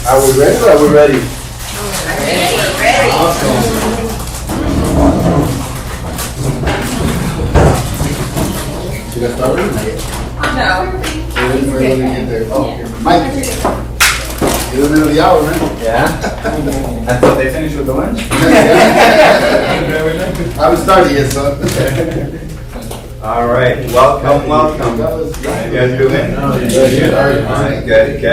Are we ready or are we ready? Ready. Awesome. Should I start with it? No. We're going to get there. Oh, Mike. You're in the middle of the hour, man. Yeah? Until they finish with the lunch? I haven't started yet, son. All right, welcome. How you guys doing? Good.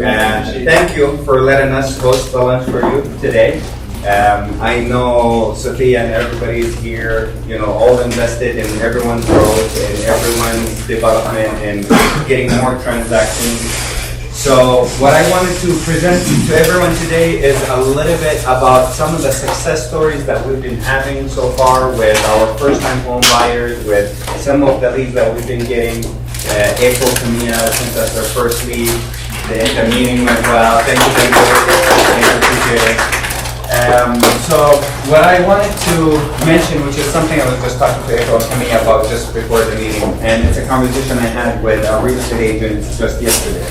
And thank you for letting us host the lunch for you today. I know Sophia and everybody is here, all invested in everyone's growth and everyone's development and getting more transactions. So what I wanted to present to everyone today is a little bit about some of the success stories that we've been having so far with our first-time home buyers, with some of the leads that we've been getting. April Camilla, since that's our first lead, the meeting went well. Thank you. Appreciate it. So what I wanted to mention, which is something I was just talking to April and Camilla about just before the meeting, and it's a conversation I had with a real estate agent just yesterday.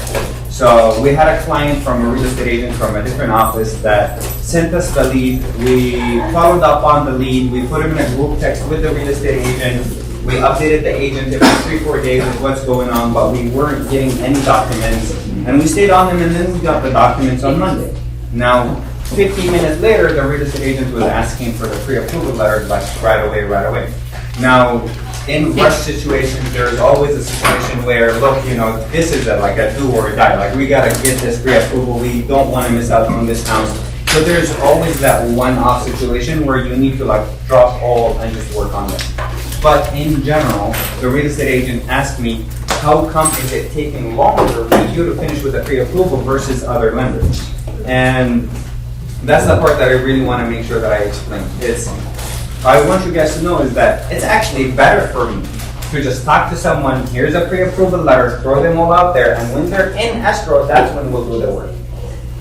So we had a client from a real estate agent from a different office that sent us the lead. We followed up on the lead. We put him in a group text with the real estate agent. We updated the agent every 3-4 days with what's going on, but we weren't getting any documents. And we stayed on him, and then we got the documents on Monday. Now, 15 minutes later, the real estate agent was asking for the pre-approval letter like right away. Now, in rush situations, there's always a situation where, look, this is like a do or die. Like, we got to get this pre-approval. We don't want to miss out on this house. So there's always that one-off situation where you need to drop all and just work on it. But in general, the real estate agent asked me, how come is it taking longer for you to finish with the pre-approval versus other lenders? And that's the part that I really want to make sure that I explain. I want you guys to know is that it's actually better for me to just talk to someone, here's a pre-approval letter, throw them all out there, and when they're in escrow, that's when we'll do the work.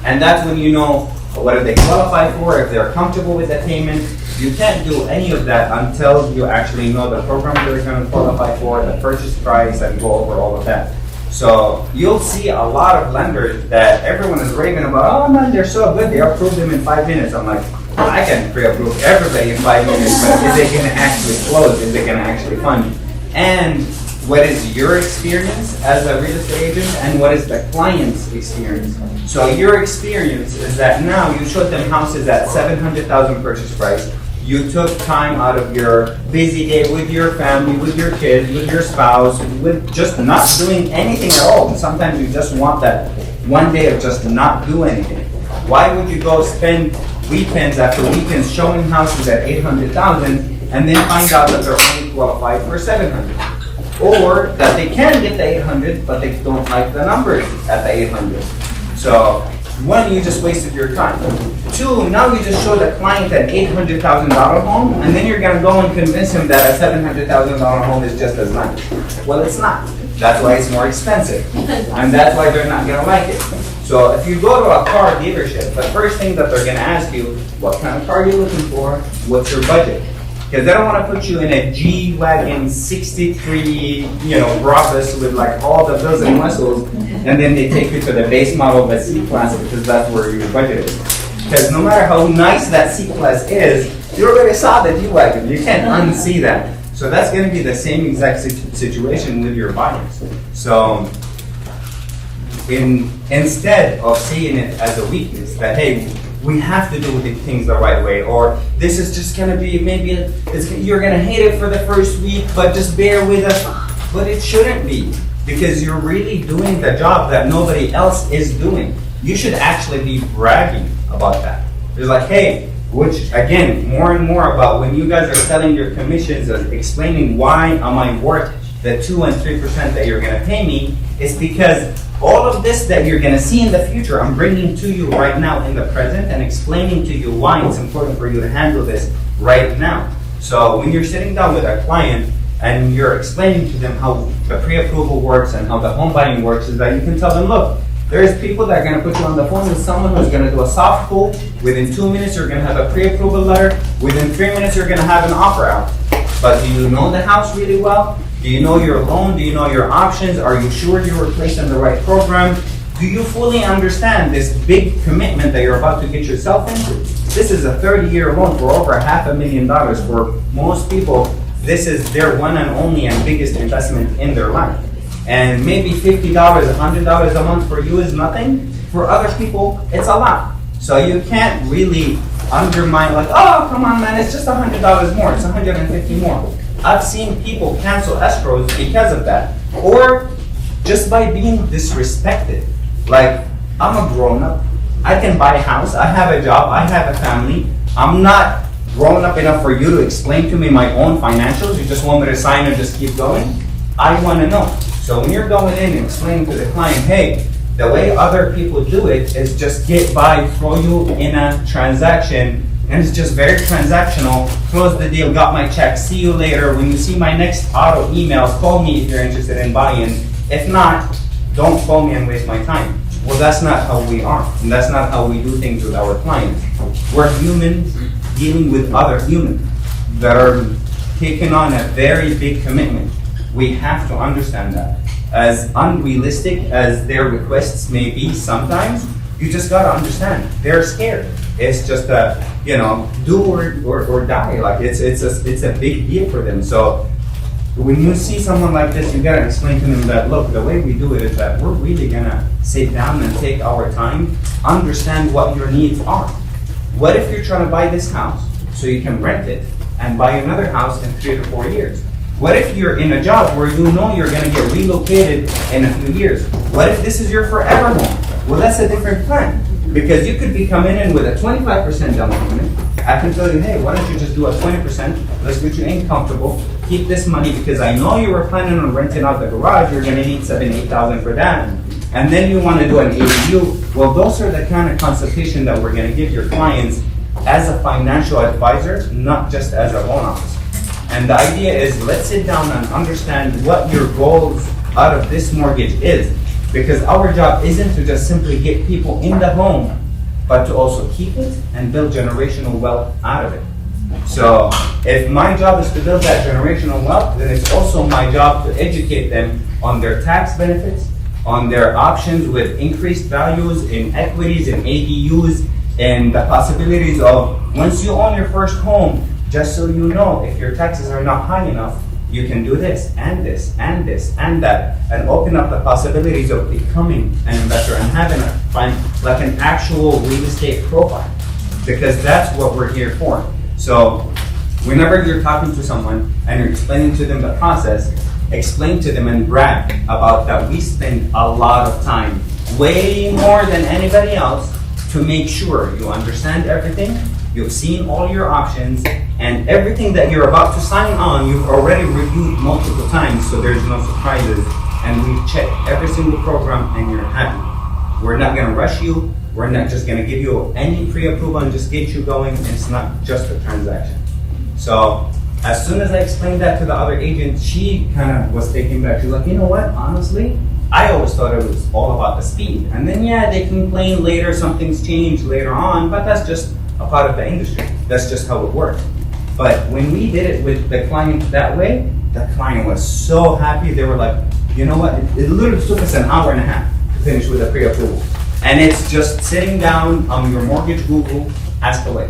And that's when you know what do they qualify for, if they're comfortable with the payment. You can't do any of that until you actually know the program they're going to qualify for, the purchase price, and go over all of that. So you'll see a lot of lenders that everyone is raving about, oh man, they're so good, they approved them in 5 minutes. I'm like, I can pre-approve everybody in 5 minutes, but is it going to actually close? Is it going to actually fund? And what is your experience as a real estate agent and what is the client's experience? So your experience is that now you showed them houses at $700,000 purchase price. You took time out of your busy day with your family, with your kids, with your spouse, with just not doing anything at all. Sometimes you just want that one day of just not do anything. Why would you go spend weekends after weekends showing houses at $800,000 and then find out that they're only qualified for $700,000? Or that they can get the $800,000, but they don't like the numbers at the $800,000. So, one, you just wasted your time. Two, now you just showed the client an $800,000 home, and then you're going to go and convince him that a $700,000 home is just as nice. Well, it's not. That's why it's more expensive. And that's why they're not going to like it. So if you go to a car dealership, the first thing that they're going to ask you, what kind of car are you looking for? What's your budget? Because they don't want to put you in a G-Wagon 63, Brabus with all the bells and whistles, and then they take you to the base model of a C-Class because that's where your budget is. Because no matter how nice that C-Class is, you already saw the G-Wagon. You can't unsee that. So that's going to be the same exact situation with your buyers. So instead of seeing it as a weakness, that, hey, we have to do things the right way, or this is just going to be, you're going to hate it for the first week, but just bear with us. But it shouldn't be, because you're really doing the job that nobody else is doing. You should actually be bragging about that. It's like, hey, which again, more and more about when you guys are selling your commissions and explaining why am I worth the 2 and 3% that you're going to pay me, it's because all of this that you're going to see in the future, I'm bringing to you right now in the present and explaining to you why it's important for you to handle this right now. So when you're sitting down with a client and you're explaining to them how the pre-approval works and how the home buying works, is that you can tell them, look, there's people that are going to put you on the phone with someone who's going to do a soft pull. Within 2 minutes, you're going to have a pre-approval letter. Within 3 minutes, you're going to have an offer out. But do you know the house really well? Do you know your loan? Do you know your options? Are you sure you were placed in the right program? Do you fully understand this big commitment that you're about to get yourself into? This is a 30-year loan for over $500,000 for most people. This is their one and only and biggest investment in their life. And maybe $50, $100 a month for you is nothing. For other people, it's a lot. So you can't really undermine like, oh, come on, man, it's just $100 more. It's $150 more. I've seen people cancel escrows because of that. Or just by being disrespected. Like, I'm a grown-up. I can buy a house. I have a job. I have a family. I'm not grown up enough for you to explain to me my own financials. You just want me to sign and just keep going? I want to know. So when you're going in and explaining to the client, hey, the way other people do it is just get by, throw you in a transaction, and it's just very transactional. Close the deal, got my check, see you later. When you see my next auto emails, call me if you're interested in buying. If not, don't call me and waste my time. Well, that's not how we are, and that's not how we do things with our clients. We're humans dealing with other humans that are taking on a very big commitment. We have to understand that. As unrealistic as their requests may be sometimes, you just gotta understand, they're scared. It's just a, do or die. Like it's a big deal for them. So when you see someone like this, you gotta explain to them that, look, the way we do it is that we're really gonna sit down and take our time, understand what your needs are. What if you're trying to buy this house so you can rent it and buy another house in 3 to 4 years? What if you're in a job where you know you're gonna get relocated in a few years? What if this is your forever home? Well, that's a different plan. Because you could be coming in with a 25% down payment. I can tell you, hey, why don't you just do a 20%? Let's get you in comfortable. Keep this money because I know you were planning on renting out the garage. You're gonna need $7,000, $8,000 for that. And then you wanna do an ADU. Well, those are the kind of consultation that we're gonna give your clients as a financial advisor, not just as a loan officer. And the idea is, let's sit down and understand what your goals out of this mortgage is. Because our job isn't to just simply get people in the home, but to also keep it and build generational wealth out of it. So if my job is to build that generational wealth, then it's also my job to educate them on their tax benefits, on their options with increased values in equities and ADUs, and the possibilities of once you own your first home, just so you know, if your taxes are not high enough, you can do this and this and this and that, and open up the possibilities of becoming an investor and having like an actual real estate profile, because that's what we're here for. So whenever you're talking to someone and you're explaining to them the process, explain to them and brag about that we spend a lot of time, way more than anybody else, to make sure you understand everything, you've seen all your options, and everything that you're about to sign on, you've already reviewed multiple times, so there's no surprises. And we've checked every single program and you're happy. We're not gonna rush you. We're not just gonna give you any pre-approval and just get you going. It's not just a transaction. So as soon as I explained that to the other agent, she kind of was taken back. She's like, you know what, honestly, I always thought it was all about the speed. And then they complain later, something's changed later on, but that's just a part of the industry. That's just how it works. But when we did it with the client that way, the client was so happy. They were like, you know what? It literally took us an hour and a half to finish with a pre-approval. And it's just sitting down on your mortgage Google, ask away.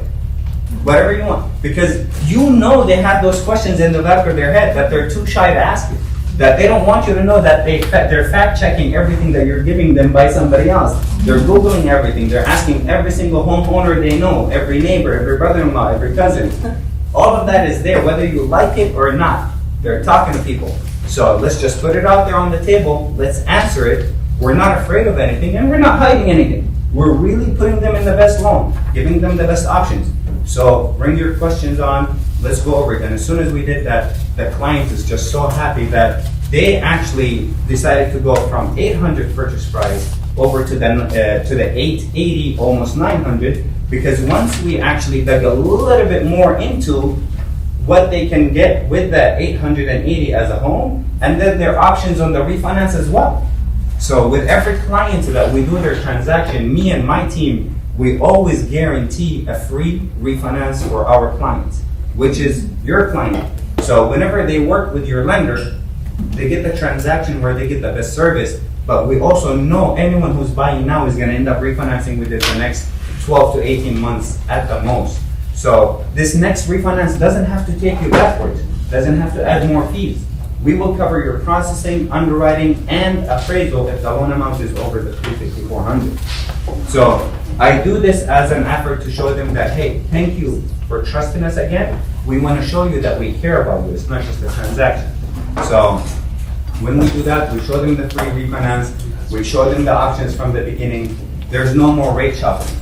Whatever you want. Because you know they have those questions in the back of their head that they're too shy to ask you. That they don't want you to know that they're fact-checking everything that you're giving them by somebody else. They're Googling everything. They're asking every single homeowner they know, every neighbor, every brother-in-law, every cousin. All of that is there, whether you like it or not. They're talking to people. So let's just put it out there on the table. Let's answer it. We're not afraid of anything, and we're not hiding anything. We're really putting them in the best loan, giving them the best options. So bring your questions on. Let's go over it. And as soon as we did that, the client is just so happy that they actually decided to go from 800 purchase price over to the 880, almost 900, because once we actually dug a little bit more into what they can get with the 880 as a home, and then their options on the refinance as well. So with every client that we do their transaction, me and my team, we always guarantee a free refinance for our clients, which is your client. So whenever they work with your lender, they get the transaction where they get the best service, but we also know anyone who's buying now is gonna end up refinancing within the next 12 to 18 months at the most. So this next refinance doesn't have to take you backwards, doesn't have to add more fees. We will cover your processing, underwriting, and appraisal if the loan amount is over the 350-400. So I do this as an effort to show them that, hey, thank you for trusting us again. We want to show you that we care about you. It's not just a transaction. So when we do that, we show them the free refinance. We show them the options from the beginning. There's no more rate shopping.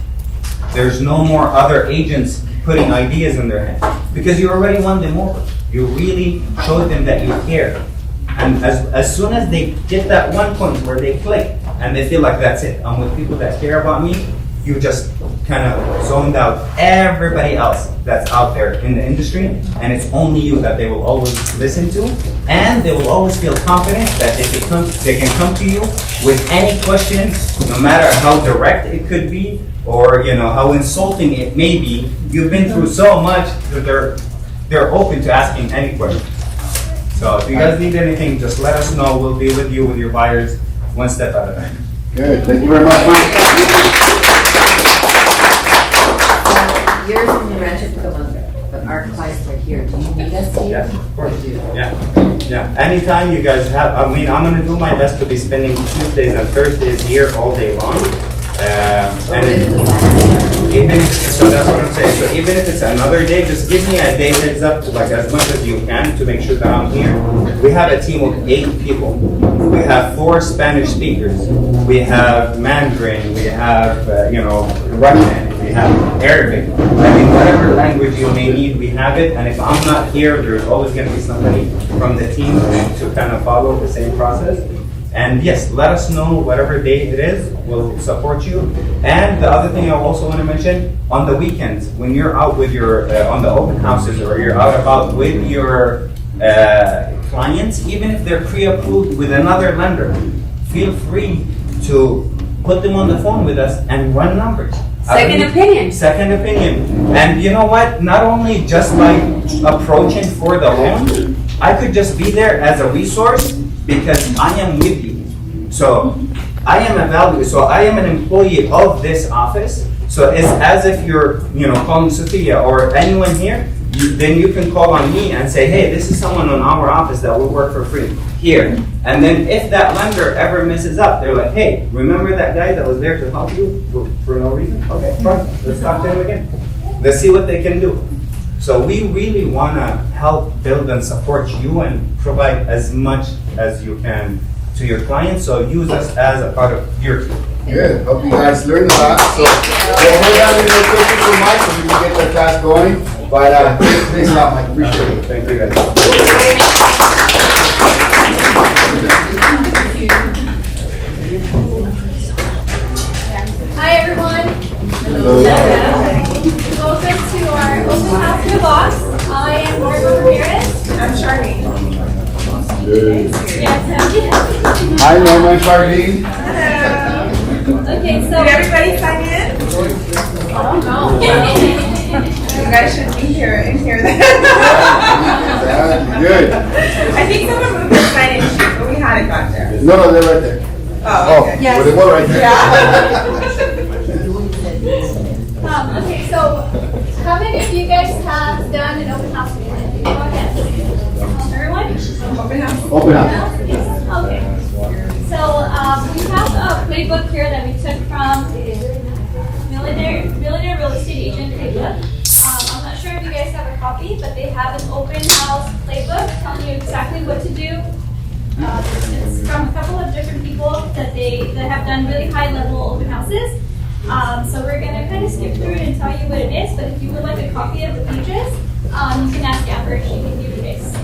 There's no more other agents putting ideas in their head because you already won them over. You really showed them that you care. And as soon as they get that one point where they click and they feel like that's it, I'm with people that care about me, you just kind of zoned out everybody else that's out there in the industry, and it's only you that they will always listen to, and they will always feel confident that they can come to you with any question, no matter how direct it could be, or how insulting it may be. You've been through so much that they're open to asking any question. So if you guys need anything, just let us know. We'll be with you with your buyers one step at a time. Good, thank you very much, Mike. Yours in New Rancho Cucamonga, but our clients are here. Do you need us here? Yeah, of course. We do. Yeah. Anytime you guys have, I'm gonna do my best to be spending Tuesdays and Thursdays here all day long. So that's what I'm saying. So even if it's another day, just give me a day heads up, like as much as you can, to make sure that I'm here. We have a team of 8 people. We have 4 Spanish speakers. We have Mandarin. We have Russian. We have Arabic. I mean, whatever language you may need, we have it. And if I'm not here, there's always going to be somebody from the team to kind of follow the same process. And yes, let us know whatever day it is, we'll support you. And the other thing I also want to mention, on the weekends, when you're out with your, on the open houses, or you're out about with your clients, even if they're pre-approved with another lender, feel free to put them on the phone with us and run numbers. Second opinion. Second opinion. And you know what? Not only just by approaching for the loan, I could just be there as a resource because I am with you. So I am an employee of this office. So it's as if you're, calling Sophia or anyone here, then you can call on me and say, hey, this is someone on our office that will work for free here. And then if that lender ever messes up, they're like, hey, remember that guy that was there to help you for no reason? Okay, fine, let's talk to him again. Let's see what they can do. So we really want to help build and support you and provide as much as you can to your clients. So use us as a part of your team. Good, hope you guys learned a lot. So we'll hold down the question for Mike so we can get the class going. But thanks a lot, Mike, appreciate it. Thank you guys. Hi everyone. Hello. Welcome to our open house in the box. I am Margot Ramirez. I'm Charlene. Good. Yes, Hi, Norma, Charlene. okay, so Did everybody sign in? I don't know. You guys should be here and hear that. Good. I think someone moved the sign-in sheet, but we had it back there. No, they're right there. Oh, okay. Well, they were right there. Okay, so how many of you guys have done an open house before? Go ahead. Everyone? Open house. Open up. Okay. So we have a playbook here that we took from Millionaire Real Estate Agent Playbook. I'm not sure if you guys have a copy, but they have an open house playbook telling you exactly what to do. It's from a couple of different people that have done really high level open houses. So we're gonna kind of skip through it and tell you what it is, but if you would like a copy of the pages, you can ask Amber if she can give you guys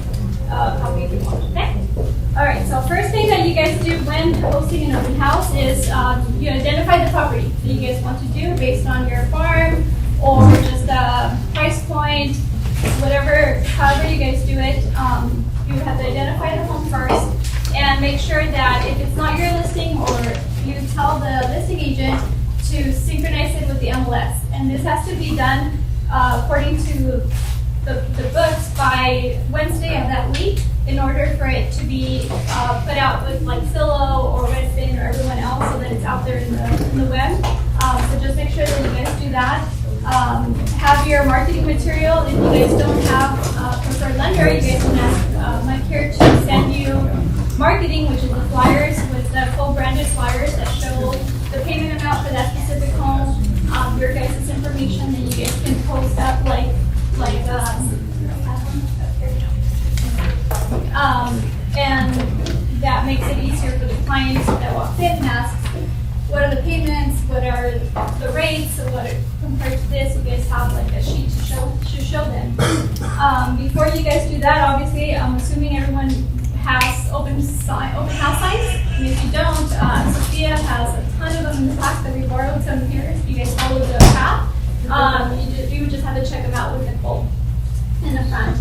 a copy if you want, okay? All right, so first thing that you guys do when hosting an open house is you identify the property that you guys want to do based on your farm or just a price point, whatever, however you guys do it. You have to identify the home first and make sure that if it's not your listing, or you tell the listing agent to synchronize it with the MLS. And this has to be done according to the books by Wednesday of that week. in order for it to be put out with like Zillow or Redfin or everyone else, so that it's out there in the web. So just make sure that you guys do that. Have your marketing material. If you guys don't have a preferred lender, you guys can ask Mike here to send you marketing, which is the flyers with the full branded flyers that show the payment amount for that specific home, your guys' information that you guys can post up and that makes it easier for the clients that walk in and asks, what are the payments, what are the rates, what are, compared to this, you guys have like a sheet to show them. Before you guys do that, obviously, I'm assuming everyone has open house signs. And if you don't, Sophia has a ton of them in the back that we borrowed some here. If you guys follow the path, you would just have to check them out with Nicole in the front.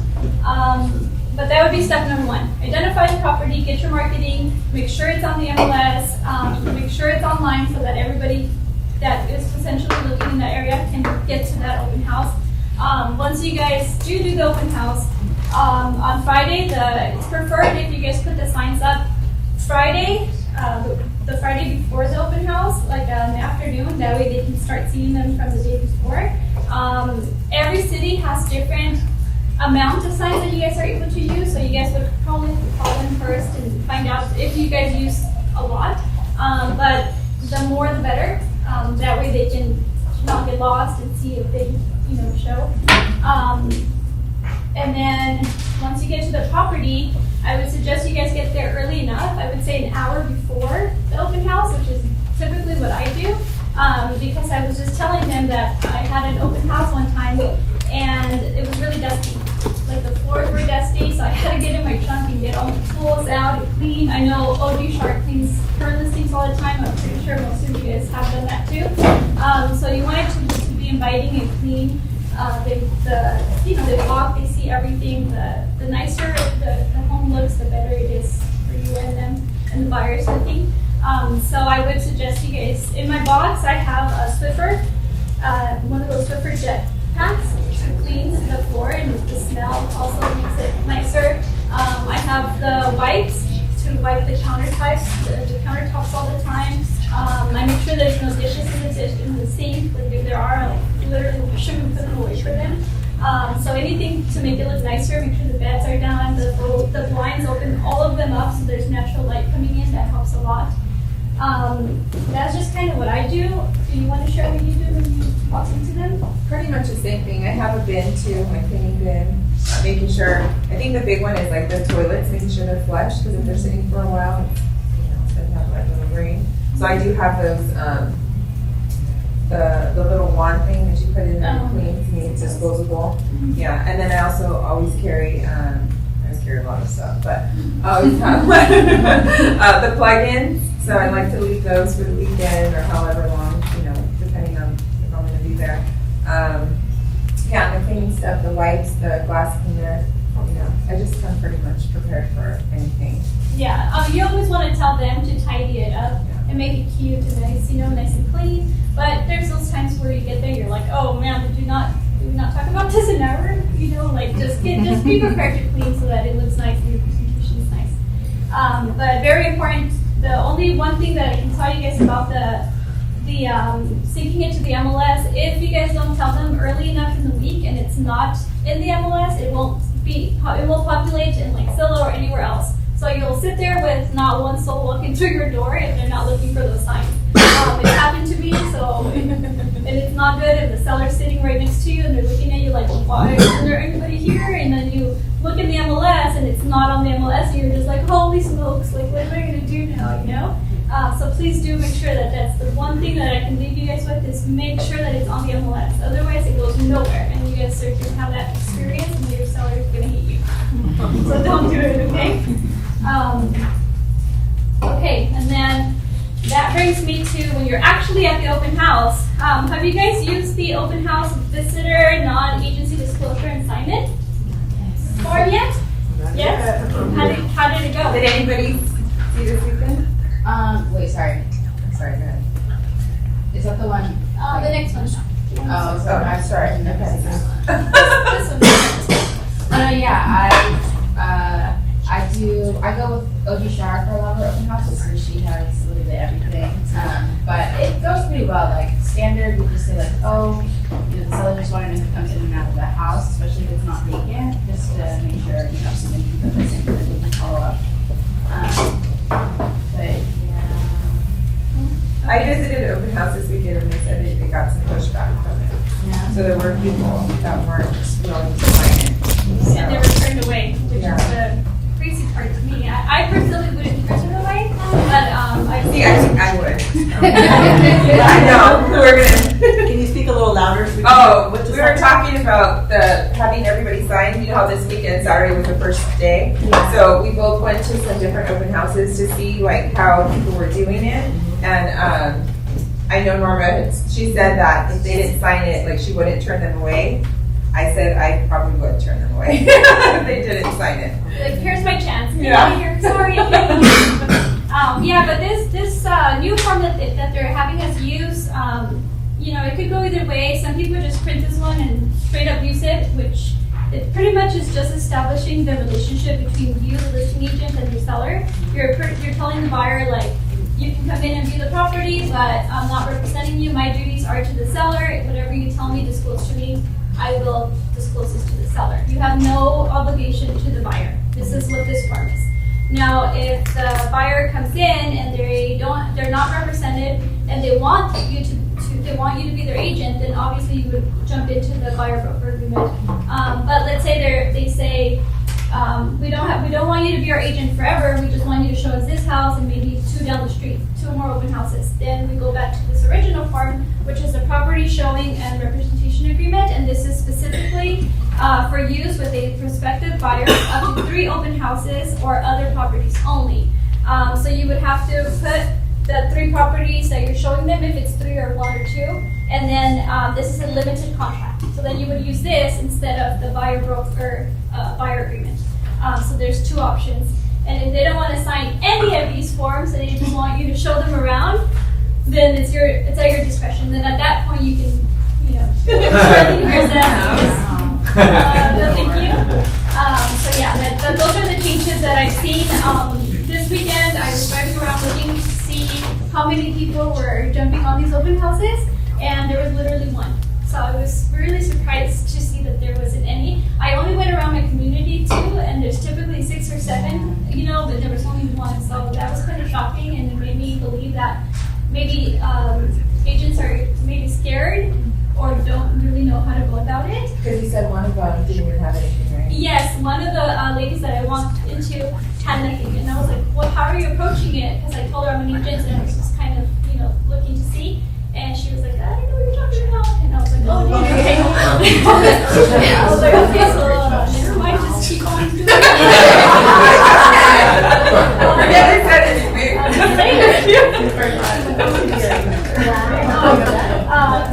But that would be step number one. Identify the property, get your marketing, make sure it's on the MLS, make sure it's online so that everybody that is potentially looking in that area can get to that open house. Once you guys do the open house, on Friday, it's preferred if you guys put the signs up Friday, the Friday before the open house, like in the afternoon. That way they can start seeing them from the day before. Every city has different amount of signs that you guys are able to use, so you guys would probably call them first and find out if you guys use a lot. But the more the better. That way they can not get lost and see if they, show. And then once you get to the property, I would suggest you guys get there early enough. I would say an hour before the open house, which is typically what I do, because I was just telling them that I had an open house one time and it was really dusty. Like the floors were dusty, so I had to get in my trunk and get all the tools out and clean. I know OG Shark cleans her listings all the time. I'm pretty sure most of you guys have done that too. So you want it to be inviting and clean. They walk, they see everything. The nicer the home looks, the better it is for you and them and the buyers looking. So I would suggest you guys, in my box I have a Swiffer, one of those Swiffer jet packs to clean the floor, and the smell also makes it nicer. I have the wipes to wipe the countertops all the time. I make sure there's no dishes in the sink. Like if there are, literally we shouldn't put them away for them. So anything to make it look nicer, make sure the beds are down, the blinds open, all of them up so there's natural light coming in. That helps a lot. That's just kind of what I do. Do you want to share what you do when you walk into them? Pretty much the same thing. I have a bin too, my cleaning bin, making sure, I think the big one is like the toilets, making sure they're flushed, because if they're sitting for a while, it's going to have like a little rain. So I do have those, the little wand thing that you put in there to clean. To me, it's disposable. Yeah, and then I also always carry, I carry a lot of stuff, but I always have the plug-ins. So I like to leave those for the weekend or however long, depending on if I'm going to be there. Yeah, the cleaning stuff, the wipes, the glass cleaner. I just come pretty much prepared for anything. Yeah, you always want to tell them to tidy it up and make it cute and nice, nice and clean. But there's those times where you get there, you're like, oh man, did we not talk about this an hour? Just be prepared to clean so that it looks nice and your presentation is nice. But very important. The only one thing that I can tell you guys about the syncing it to the MLS, if you guys don't tell them early enough in the week and it's not in the MLS, it won't populate in like Zillow or anywhere else. So you'll sit there with not one soul walking through your door if they're not looking for those signs. It happened to me, and it's not good if the seller's sitting right next to you and they're looking at you like, well, why isn't there anybody here? And then you look in the MLS and it's not on the MLS and you're just like, holy smokes, like what am I going to do now, So please do make sure that that's the one thing that I can leave you guys with, is make sure that it's on the MLS. Otherwise it goes nowhere and you guys are going to have that experience and your seller is going to hate you. So don't do it, okay? Okay, and then that brings me to when you're actually at the open house. Have you guys used the open house visitor non-agency disclosure and assignment form yet? Yes? How did it go? Did anybody see this weekend? Wait, sorry, go ahead. Is that the one? The next one. Oh, I'm sorry. Okay. This one. Yeah, I I go with OG Shar for a lot of our open houses, so she has a little bit of everything. But it goes pretty well. Like standard, we just say like, oh, the seller just wanted to come in and out of the house, especially if it's not vacant, just to make sure somebody can put this in and we can follow up. But yeah. I visited an open house this weekend and they said they got some pushback from it. Yeah. So there were people that weren't willing to sign it. And they were turned away, which Yeah. is the crazy part to me. I personally wouldn't turn them away, but I See, I would. I know, we're gonna. Can you speak a little louder? So we can Oh, hear what we just were happened? talking about having everybody sign. You know how this weekend, Saturday was the first day? Yeah. So we both went to some different open houses to see like how people were doing it. And I know Norma, she said that if they didn't sign it, like she wouldn't turn them away. I said I probably would turn them away if they didn't sign it. like, here's my chance. Get Yeah. out of here. Sorry. Yeah, but this new form that they're having us use, it could go either way. Some people just print this one and straight up use it, which it pretty much is just establishing the relationship between you, the listing agent, and your seller. You're telling the buyer like, you can come in and view the property, but I'm not representing you. My duties are to the seller. Whatever you tell me, disclose to me. I will disclose this to the seller. You have no obligation to the buyer. This is what this form is. Now, if the buyer comes in and they're not represented and they want you to be their agent, then obviously you would jump into the buyer broker agreement. But let's say they say we don't want you to be our agent forever. We just want you to show us this house and maybe 2 down the street, 2 more open houses. Then we go back to this original form, which is a property showing and representation agreement, and this is specifically for use with a prospective buyer up to 3 open houses or other properties only. So you would have to put the 3 properties that you're showing them, if it's 3 or 1 or 2, and then this is a limited contract. So then you would use this instead of the buyer broker buyer agreement. So there's 2 options. And if they don't want to sign any of these forms and they just want you to show them around, then it's at your discretion. Then at that point you can, here's that. No, thank you. So yeah, those are the changes that I've seen. This weekend I was driving around looking to see how many people were jumping on these open houses, and there was literally 1. So I was really surprised to see that there wasn't any. I only went around my community too, and there's typically 6 or 7, but there was only 1. So that was kind of shocking, and it made me believe that maybe agents are maybe scared or don't really know how to go about it. Because you said one of them didn't even have anything, right? Yes, one of the ladies that I walked into had nothing, and I was like, well, how are you approaching it? Because I told her I'm an agent, and I was just kind of, looking to see. And she was like, I don't know what you're talking about. And I was like, oh, okay. I was like, okay, so never mind, just keep on doing it. I never said anything.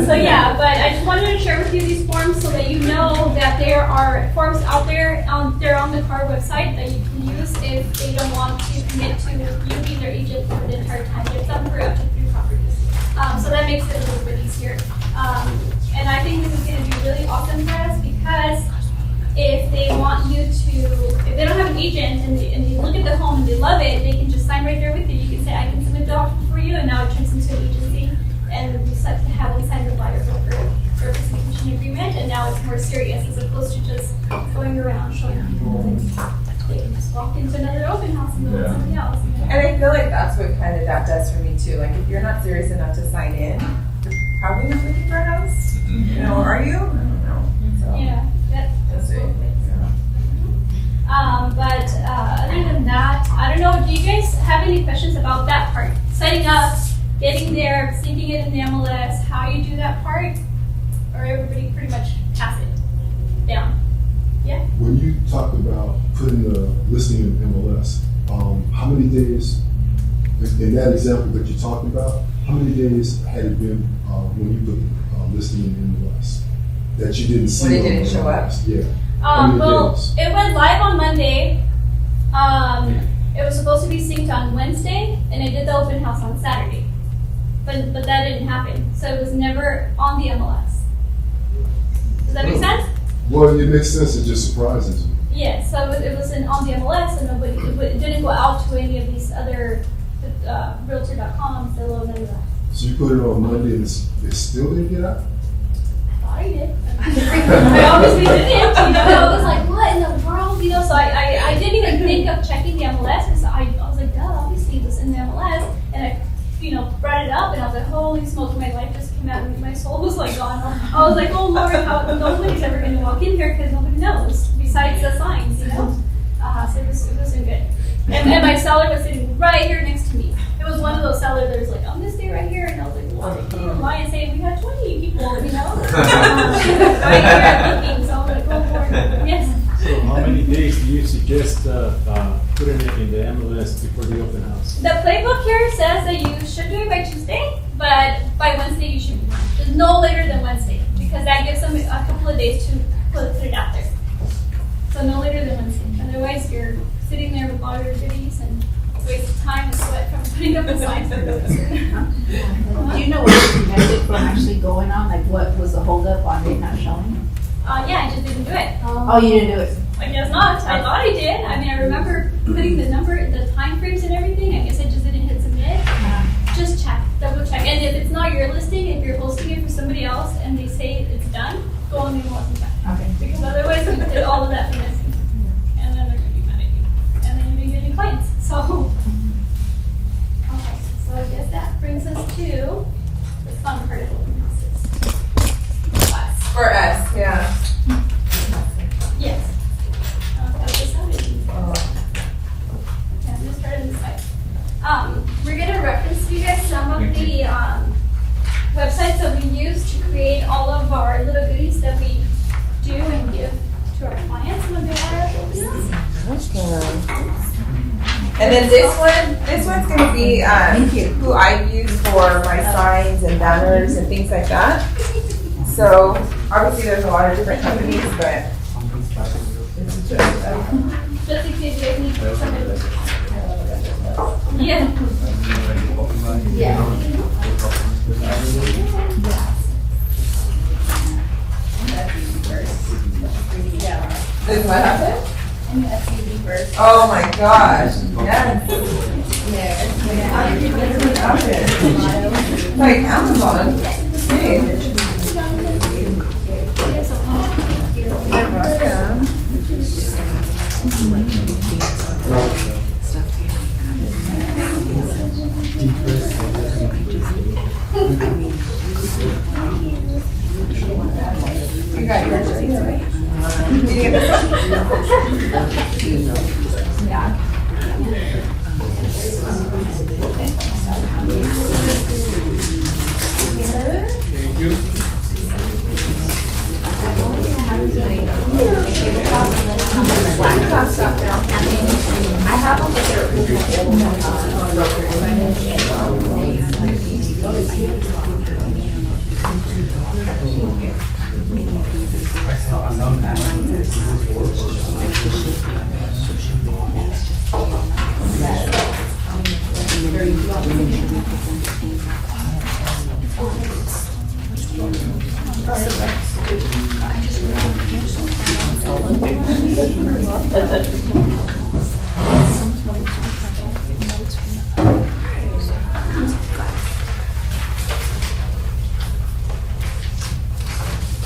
So yeah, but I just wanted to share with you these forms so that you know that there are forms out there. They're on the CAR website that you can use if they don't want to commit to you being their agent for the entire time. It's done for up to 3 properties. So that makes it a little bit easier. And I think this is going to be really awesome for us because if they want you to, if they don't have an agent and they look at the home and they love it, they can just sign right there with you. You can say, I can submit the offer for you, and now it turns into an agency. And we start to have them sign the buyer broker representation agreement, and now it's more serious as opposed to just going around showing people that they can just walk into another open house and go with somebody else. And I feel like that's what kind of that does for me too. Like if you're not serious enough to sign in, you're probably not looking for a house. Are you? I don't know. So, Yeah, that's it. but other than that, I don't know, do you guys have any questions about that part? Setting up, getting there, syncing it in the MLS, how you do that part? Or everybody pretty much pass it down? Yeah? When you talked about putting the listing in MLS, how many days, in that example that you're talking about, how many days had it been when you put listing in MLS that you didn't see? When it on didn't the show up? MLS? Yeah. How many Well, days? it went live on Monday. It was supposed to be synced on Wednesday, and it did the open house on Saturday. But that didn't happen, so it was never on the MLS. Does that make sense? Well, it makes sense. It just surprises me. Yeah, so it was on the MLS, and it didn't go out to any of these other Realtor.com, Zillow, none of that. So you put it on Monday and it still didn't get out? I thought I did. I obviously didn't, I was like, what in the world, so I didn't even think of checking the MLS, because I was like, duh, obviously it was in the MLS, and I, brought it up, and I was like, holy smokes, my life just came out, and my soul was like gone. I was like, oh Lord, nobody's ever going to walk in here, because nobody knows, besides the signs, so it wasn't good. And my seller was sitting right here next to me. It was one of those sellers that was like, I'm gonna stay right here, and I was like, what? Who am I? And saying we had 20 people, right here looking, so I'm like, oh Lord, yes. So how many days do you suggest putting it in the MLS before the open house? The playbook here says that you should do it by Tuesday, but by Wednesday you should no later than Wednesday, because that gives them a couple of days to put it out there. So no later than Wednesday. Otherwise, you're sitting there with all your goodies and waste time and sweat from putting up the signs for those. Do you know what prevented it from actually going on? Like, what was the holdup on it not showing? Yeah, I just didn't do it. Oh, you didn't do it? I guess not. I thought I did. I mean, I remember putting the number, the time frames and everything. I guess I just didn't hit submit. Just check, double check. And if it's not your listing, if you're hosting it for somebody else and they say it's done, go on the MLS and check. Okay. Because otherwise you did all of that for nothing. And then they're going to be mad at you. And then you didn't get any clients. So, okay. So I guess that brings us to the fun part of open houses. Class. For us, yeah. Yes. This how it is. Yeah, I'm just starting this side. We're going to reference to you guys some of the websites that we use to create all of our little goodies that we do and give to our clients when they are open house. And then this one's gonna be who I use for my signs and banners and things like that. So obviously there's a lot of different companies, but this is just Just in case you guys need somebody. Yeah. This what happened? And SUV first. Oh my gosh, yes. It's like Amazon. Hey. You got yours, right? Did you get this one? Yeah. Thank you.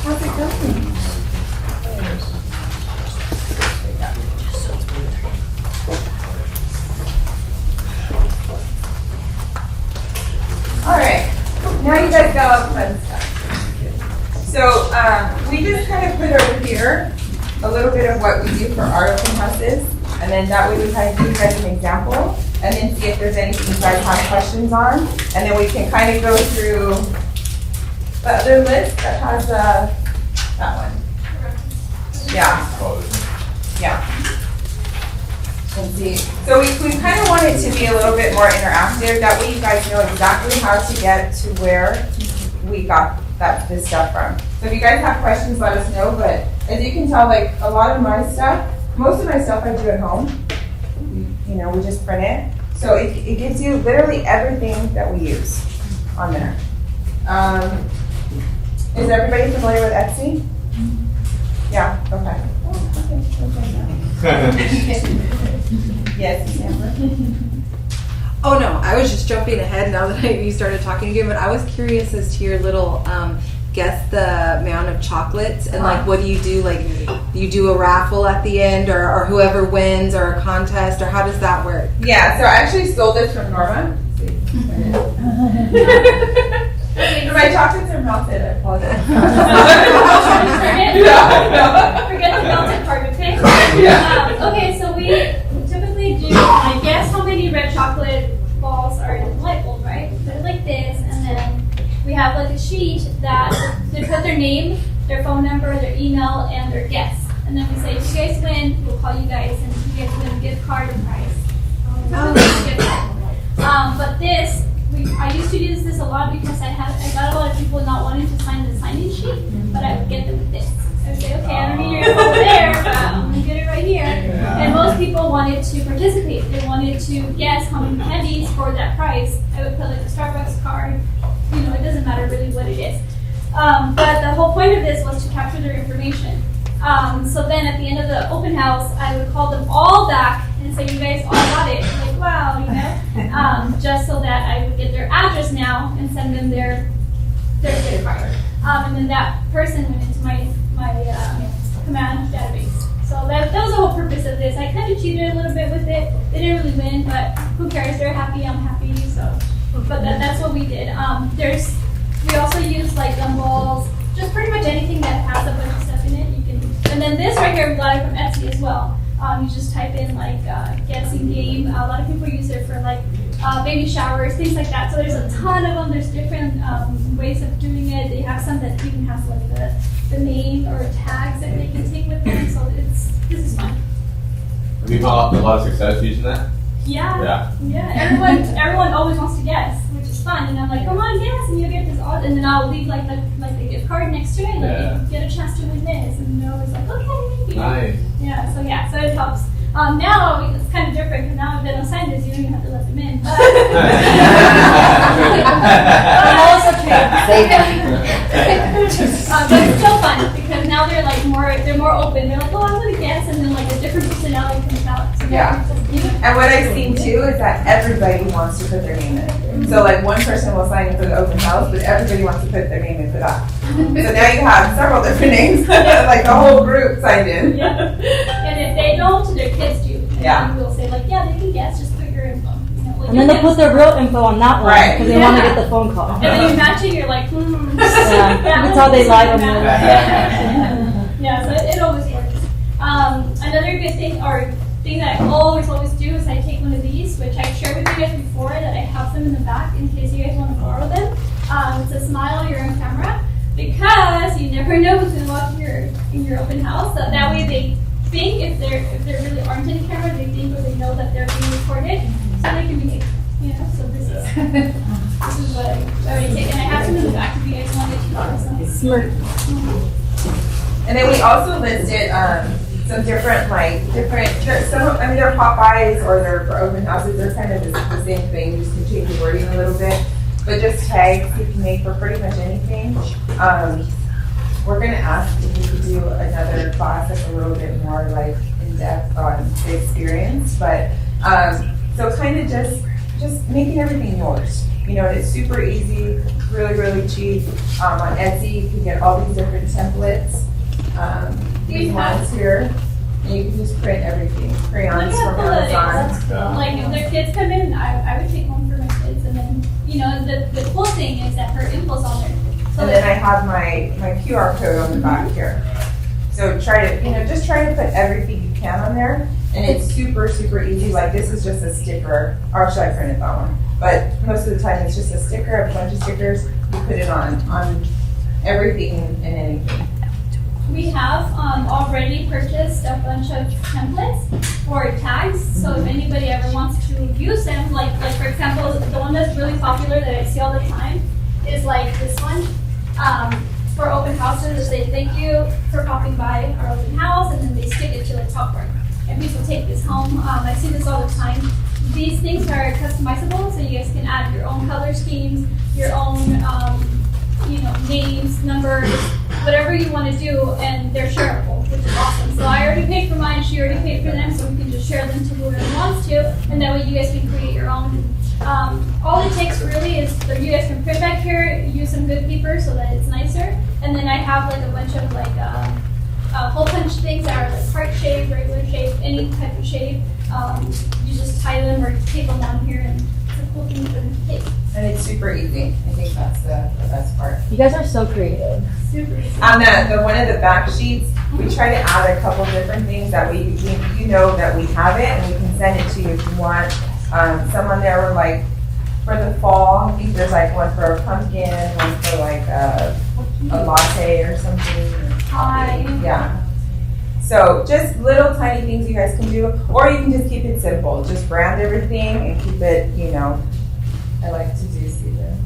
How's it going? All right, now you guys got all the fun stuff. So we just kind of put over here a little bit of what we do for our open houses, and then that way we kind of give you guys an example, and then see if there's anything you guys have questions on, and then we can kind of go through the other list that has that one. Yeah. Yeah. And see. So we kind of want it to be a little bit more interactive. That way you guys know exactly how to get to where we got this stuff from. So if you guys have questions, let us know. But as you can tell, like a lot of my stuff, most of my stuff I do at home. You know, we just print it. So it gives you literally everything that we use on there. Is everybody familiar with Etsy? Yeah, okay. Yes, Amber? Oh no, I was just jumping ahead now that you started talking again, but I was curious as to your little guess the amount of chocolates and like what do you do? Like you do a raffle at the end or whoever wins or a contest or how does that work? Yeah, so I actually stole this from Norma. My chocolates are melted, I apologize. Forget the melted part, okay? Okay, so we typically do, I guess how many red chocolate balls are in the light bulb, right? Put it like this, and then we have like a sheet that they put their name, their phone number, their email, and their guess. And then we say, if you guys win, we'll call you guys, and if you guys win a gift card or prize. But this, I used to use this a lot because I got a lot of people not wanting to sign the sign-in sheet, but I would get them with this. I would say, okay, I don't need your over there, but I'm gonna get it right here. And most people wanted to participate. They wanted to guess how many candies for that price. I would put like a Starbucks card. You know, it doesn't matter really what it is. But the whole point of this was to capture their information. So then at the end of the open house, I would call them all back and say, you guys all got it. Like, wow, you know, just so that I would get their address now and send them their gift card. And then that person went into my command database. So that was the whole purpose of this. I kind of cheated a little bit with it. They didn't really win, but who cares? They're happy, I'm happy. So, but that's what we did. We also use like gumballs, just pretty much anything that has a bunch of stuff in it. You can. And then this right here, we got it from Etsy as well. You just type in like guessing game. A lot of people use it for like baby showers, things like that. So there's a ton of them. There's different ways of doing it. They have some that even has like the name or tags that they can take with them. So this is fun. Have you found a lot of success using that? Yeah. Everyone always wants to guess, which is fun. And I'm like, come on, guess, and you get this odd. And then I'll leave like the gift card next to it, like you get a chance to win this, and they're always like, okay. Nice. So it helps. Now it's kind of different because now if they don't sign this, you don't even have to let them in. But but it's still fun because now they're more open. They're like, oh, I'm gonna guess, and then like a different personality comes out. So And what I've seen too is that everybody wants to put their name in. So like one person will sign in for the open house, but everybody wants to put their name in for that. So now you have several different names, like the whole group signed in. Yeah. And if they don't, their kids do. And we'll say like, yeah, they can guess, just put your info. And then they put their real info on that one because they want to get the phone call. And then you match it, you're like, That's how they lied on you. Yeah, so it always works. Another good thing, or thing that I always do is I take one of these, which I've shared with you guys before, that I have them in the back in case you guys want to borrow them. It's a smile, you're on camera, because you never know who's going to walk in your open house. So that way they think if there really aren't any cameras, they think or they know that they're being recorded, so they can be, so this is what I already take. And I have some in the back if you guys wanted to borrow some. Smart. And then we also listed some different, they're Popeyes or they're for open houses. They're kind of the same thing, just to change the wording a little bit. But just tags you can make for pretty much anything. We're going to ask if we could do another class that's a little bit more like in depth on the experience. But so kind of just making everything yours. It's super easy, really, really cheap. On Etsy, you can get all these different templates. These ones here, and you can just print everything. Crayons from Amazon. Like if their kids come in, I would take one for my kids, and then the cool thing is that her info's on there. So and then I have my QR code on the back here. So try to just try to put everything you can on there, and it's super, super easy. Like this is just a sticker, or should I print it that one? But most of the time it's just a sticker, a bunch of stickers. You put it on everything and anything. We have already purchased a bunch of templates for tags, so if anybody ever wants to use them, like for example, the one that's really popular that I see all the time is like this one. For open houses, they say thank you for popping by our open house, and then they stick it to the top right. And people take this home. I see this all the time. These things are customizable, so you guys can add your own color schemes, your own names, numbers, whatever you want to do, and they're shareable. which is awesome. So I already paid for mine, she already paid for them, so we can just share them to whoever wants to, and that way you guys can create your own. All it takes really is that you guys can print back here, use some good paper so that it's nicer, and then I have like a bunch of like hole punch things that are like heart shaped, regular shape, any type of shape. You just tie them or tape them on here, and it's a cool thing for the kids. And it's super easy. I think that's the best part. You guys are so creative. Super easy. On the one of the back sheets, we try to add a couple different things that we you know that we have it, and we can send it to you if you want. Some on there were like for the fall. I think there's like one for a pumpkin, one for like a latte or something. Yeah. So just little tiny things you guys can do, or you can just keep it simple. Just brand everything and keep it, you know. I like to do see this.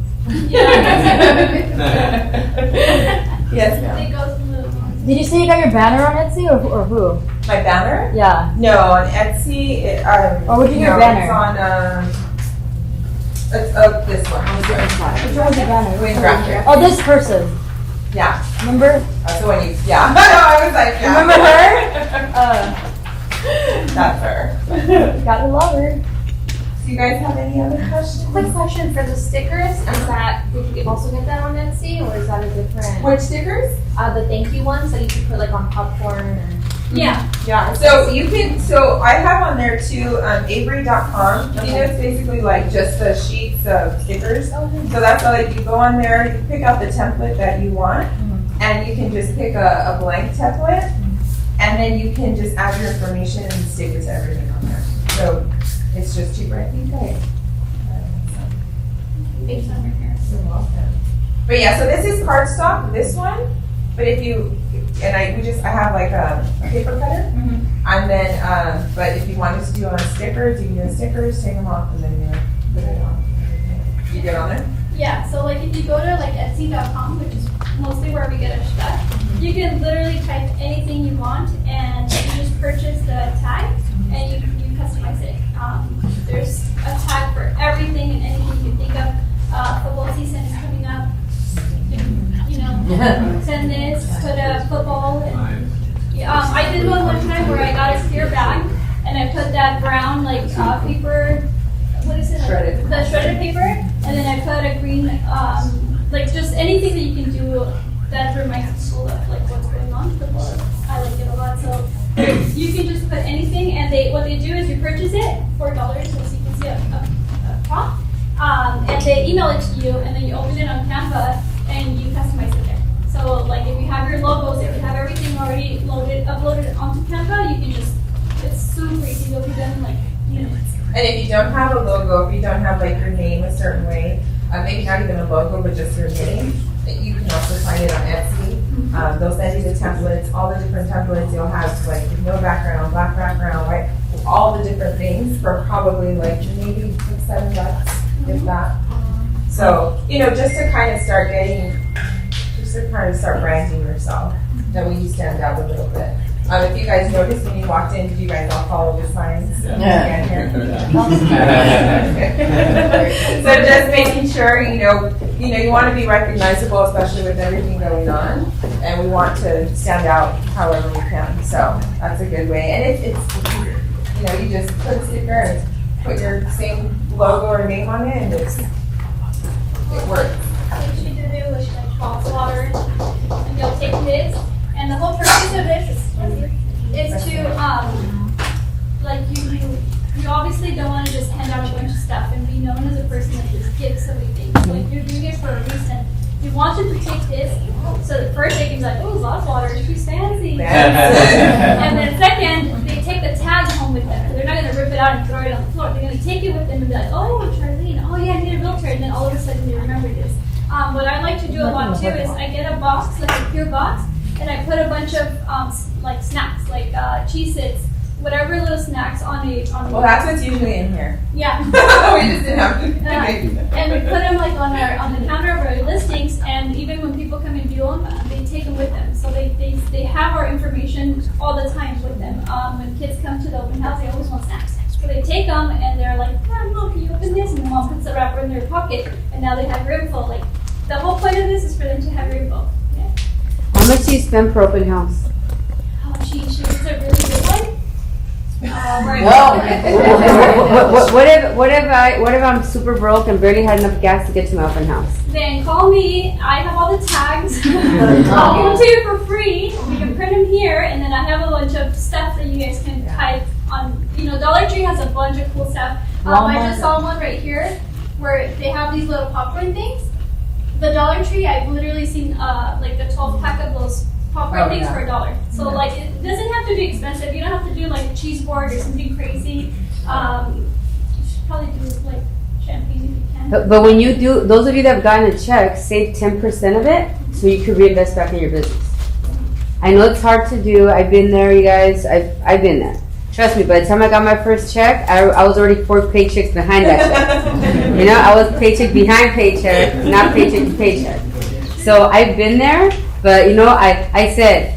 Yes, ma'am. It goes in little ones. Did you say you got your banner on Etsy or who? My banner? Yeah. No, on Etsy. Or would you your banner? It's on this one. Which one was your banner? Wayne Grafton. Oh, this person. Yeah. Remember? That's the one you. Yeah. I was like, yeah. Remember her? That's her. Gotta love her. Do you guys have any other questions? Quick question for the stickers, is that, did you also get that on Etsy, or is that a different? Which stickers? The thank you ones that you can put like on popcorn and. Yeah. Yeah. So you can. So I have on there too. Avery.com. You know, it's basically like just the sheets of stickers. So that's like you go on there, you pick out the template that you want, and you can just pick a blank template, and then you can just add your information and stickers everything on there. So it's just cheaper. I think Based on your hair. You're welcome. But yeah, so this is cardstock. This one. But if you, and I have like a paper cutter, and then, but if you wanted to do on stickers, you can do stickers, take them off, and then you put it on. You get on there? Yeah, so like if you go to like Etsy.com, which is mostly where we get our stuff, you can literally type anything you want, and you just purchase the tag, and you customize it. There's a tag for everything and anything you can think of. Football season is coming up. You know, tennis, put a football. And, I did one time where I got a clear bag and I put that brown like paper. What is it? Shredded. The shredded paper, and then I put a green, like just anything that you can do that reminds the school of like what's going on. Football. I like it a lot. So you can just put anything, and what they do is you purchase it $4, as you can see up top, and they email it to you, and then you open it on Canva. And you customize it there. So like if you have your logos, if you have everything already uploaded onto Canva, you can just, it's super easy. You'll be done in like minutes. And if you don't have a logo, if you don't have like your name a certain way, maybe not even a logo, but just your name, you can also find it on Etsy. They'll send you the templates, all the different templates. You'll have like no background, black background, white, all the different things for probably like maybe $6, $7, if that. So, you know, just to kind of start branding yourself, that way you stand out a little bit. If you guys noticed when you walked in, did you guys all follow the signs? Yeah. So just making sure, you know, you want to be recognizable, especially with everything going on, and we want to stand out however we can. So that's a good way. And it's you know, you just put a sticker and put your same logo or name on it, and it works. What she did do was she like 12 waters, and you'll take this, and the whole purpose of this is to like you obviously don't want to just hand out a bunch of stuff and be known as a person that just gives somebody things. Like you're doing it for a reason. You want them to take this, so the first they can be like, oh, lost water, she's fancy. And then second, they take the tag home with them. They're not going to rip it out and throw it on the floor. They're going to take it with them and be like, oh, Charlene, oh yeah, I need a realtor. And then all of a sudden they remember this. What I like to do a lot too is I get a box, like a pure box, and I put a bunch of like snacks, like Cheez-Its, whatever little snacks on a. Well, that's what's usually in here. Yeah. We just didn't have to. And we put them like on the counter of our listings, and even when people come and view them, they take them with them. So they have our information all the time with them. When kids come to the open house, they always want snacks. So they take them and they're like, Mom, can you open this? And the mom puts the wrapper in their pocket, and now they have your info. Like the whole point of this is for them to have your info. Yeah. How much do you spend per open house? Oh, What if I'm super broke and barely had enough gas to get to my open house? Then call me. I have all the tags. I'll give them to you for free. We can print them here, and then I have a bunch of stuff that you guys can type on. Dollar Tree has a bunch of cool stuff. I just saw one right here where they have these little popcorn things. The Dollar Tree, I've literally seen like the 12 pack of those popcorn things for $1. So like it doesn't have to be expensive. You don't have to do like a cheese board or something crazy. You should probably do like champagne if you can. But when you do, those of you that have gotten a check, save 10% of it so you could reinvest back in your business. I know it's hard to do. I've been there, you guys. I've been there. Trust me, by the time I got my first check, I was already 4 paychecks behind that check. I was paycheck behind paycheck, not paycheck to paycheck. So I've been there, but I said,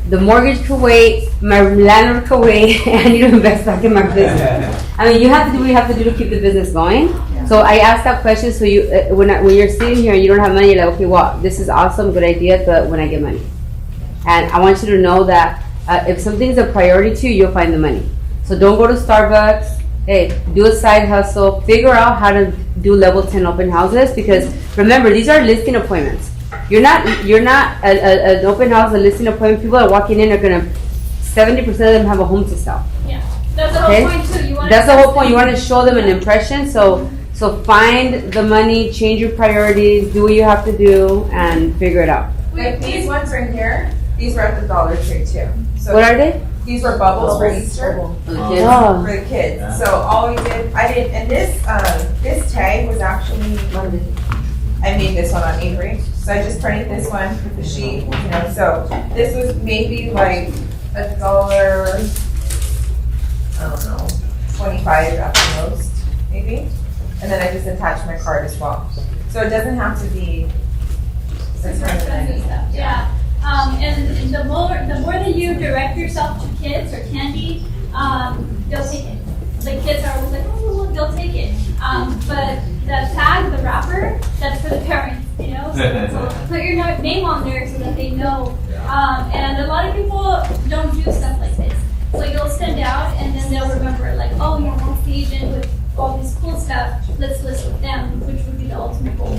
the mortgage could wait, my landlord could wait, I need to invest back in my business. I mean, you have to do what you have to do to keep the business going. Yeah. So I asked that question so you, when you're sitting here and you don't have money, you're like, okay, well, this is awesome, good idea, but when I get money. And I want you to know that if something's a priority to you, you'll find the money. So don't go to Starbucks. Hey, do a side hustle. Figure out how to do level 10 open houses, because remember, these are listing appointments. You're not an open house, a listing appointment. People are walking in are gonna 70% of them have a home to sell. Yeah, that's the whole point too. That's the whole point. You want to show them an impression. So find the money, change your priorities, do what you have to do, and figure it out. Like these ones right here, these were at the Dollar Tree too. So what are they? These were bubbles for Easter. For the kids. Oh. For the kids. Yeah. So all we did, and this tag was actually, I made this one on Avery. So I just printed this one with the sheet, so this was maybe like $1, I don't know, 25 at the most, maybe. And then I just attached my card as well. So it doesn't have to be expensive stuff. Yeah. And the more that you direct yourself to kids or candy, they'll take it. The kids are always like, oh, they'll take it. But the tag, the wrapper, that's for the parents, So put your name on there so that they know. And a lot of people don't do stuff like this. So you'll send out and then they'll remember, like, oh, yeah, that's the agent with all this cool stuff. Let's list with them, which would be the ultimate goal.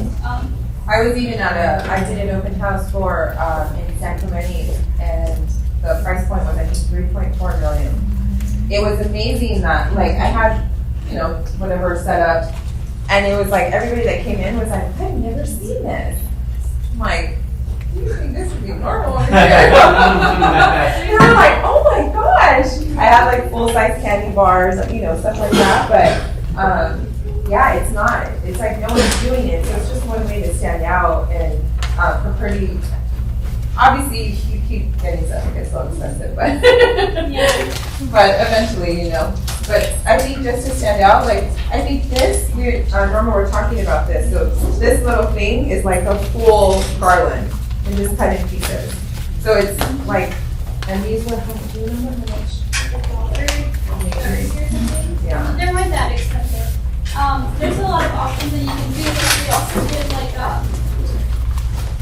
I was even I did an open house for in San Clemente, and the price point was I think 3.4 million. It was amazing that I had whatever set up, and it was like everybody that came in was like, I've never seen this. I'm like, you think this would be normal? They were like, oh my gosh! I had like full size candy bars, stuff like that, but. Yeah, it's not. It's like no one's doing it, so it's just one way to stand out and for pretty. Obviously, you keep getting stuff, it gets so expensive, but but eventually, But I think just to stand out, I think this. I remember we're talking about this. So this little thing is like a full garland and just cut in pieces. So it's like, and these were. Do you remember how much? Yeah. They weren't that expensive. There's a lot of options that you can do. We also did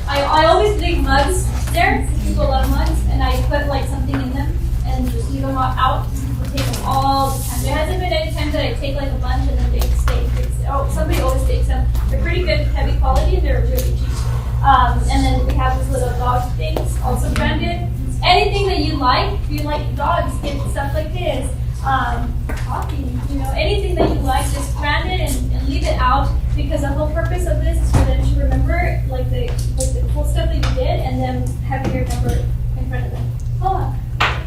I always leave mugs there. People love mugs, and I put something in them and just leave them out. People take them all the time. There hasn't been any time that I take a bunch and then they stay. Oh, somebody always takes them. They're pretty good, heavy quality, and they're really cheap. And then we have these little dog things, also branded. Anything that you like, if you like dogs, get stuff like this. Coffee, anything that you like, just brand it and leave it out, because the whole purpose of this is for them to remember the cool stuff that you did, and then having your number in front of them. Oh,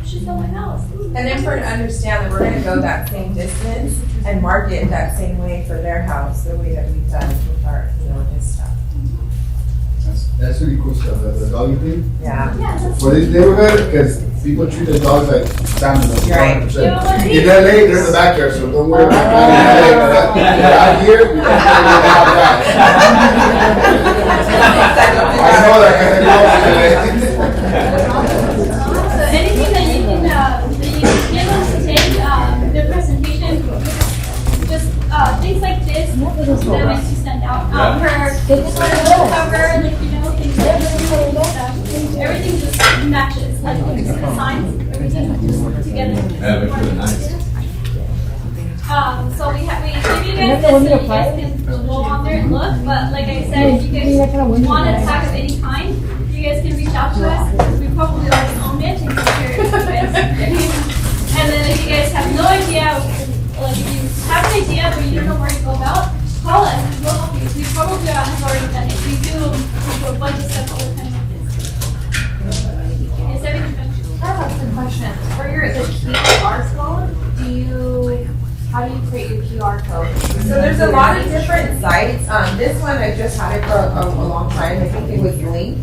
she's at my house. And then for them to understand that we're going to go that same distance and market that same way for their house, the way that we've done with our, his stuff. That's really cool stuff. The doggy thing. Yeah. For this neighborhood, because people treat the dogs like family. Right. 100%. In LA, they're in the backyard, so don't worry about that. Out here, we don't worry about that. I know that because So anything that you can give us to take the presentation, just things like this that makes you stand out. Her cover, things like this, everything just matches. The signs, everything just together. Yeah, it looks really nice. guys this so you guys can go on there and look. But like I said, if you guys want an attack of any kind, you guys can reach out to us. We probably already own it and can share it with you guys. And then if you guys have no idea, like if you have an idea but you don't know where to go about, call us. We'll help you. We probably have already done it. We do a bunch of stuff all the time like this. Is everything done? I have some questions. For your the QR code, how do you create your QR code? So there's a lot of different sites. This one I just had it for a long time. I think it was Link.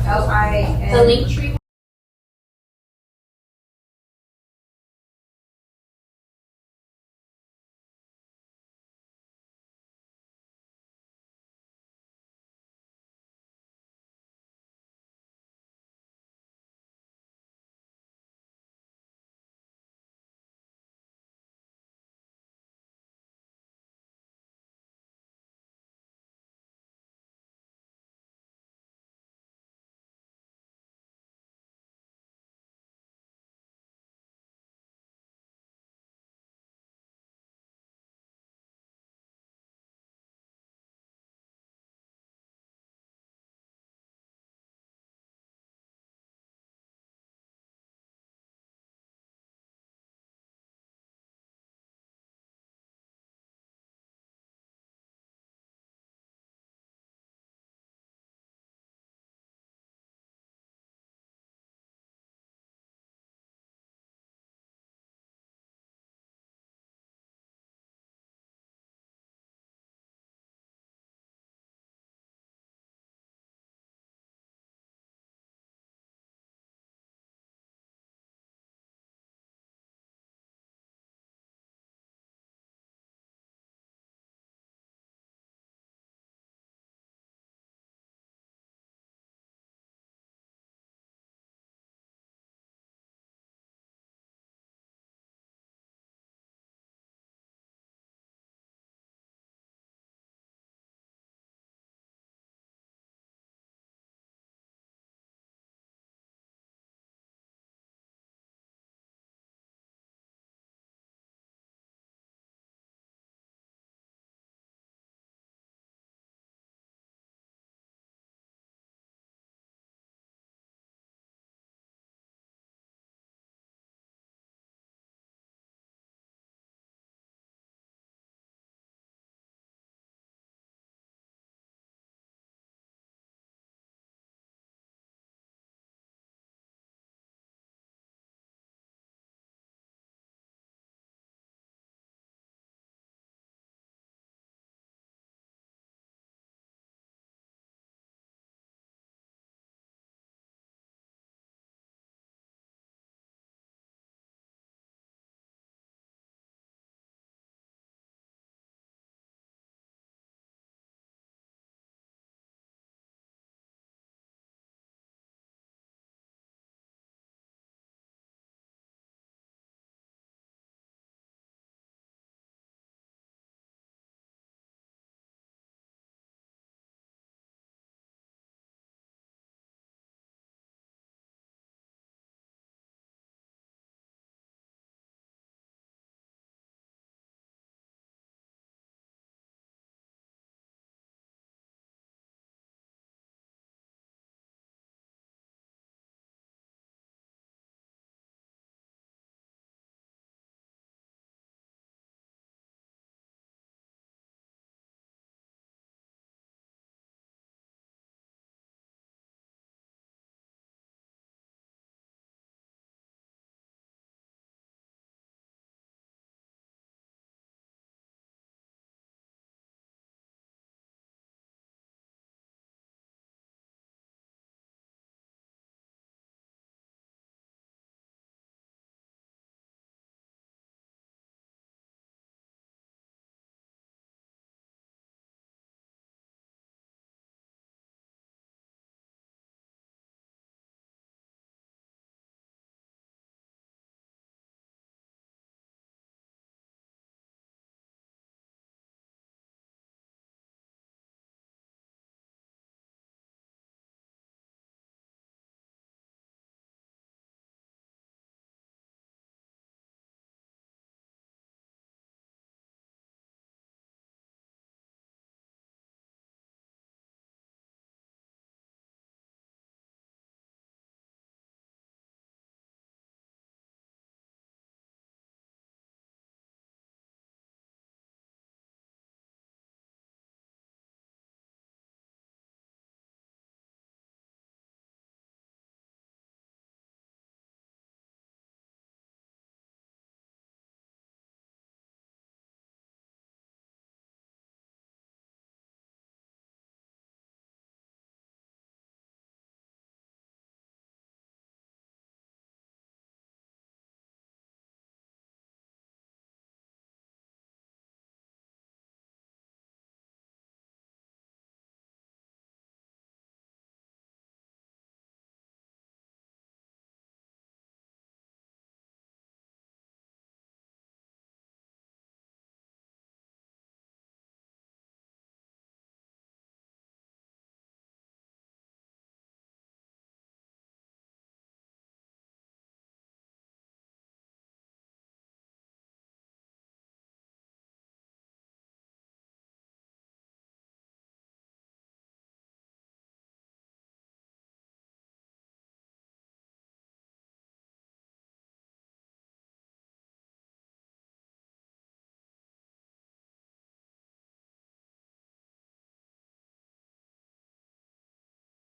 L-I-N. The Linktree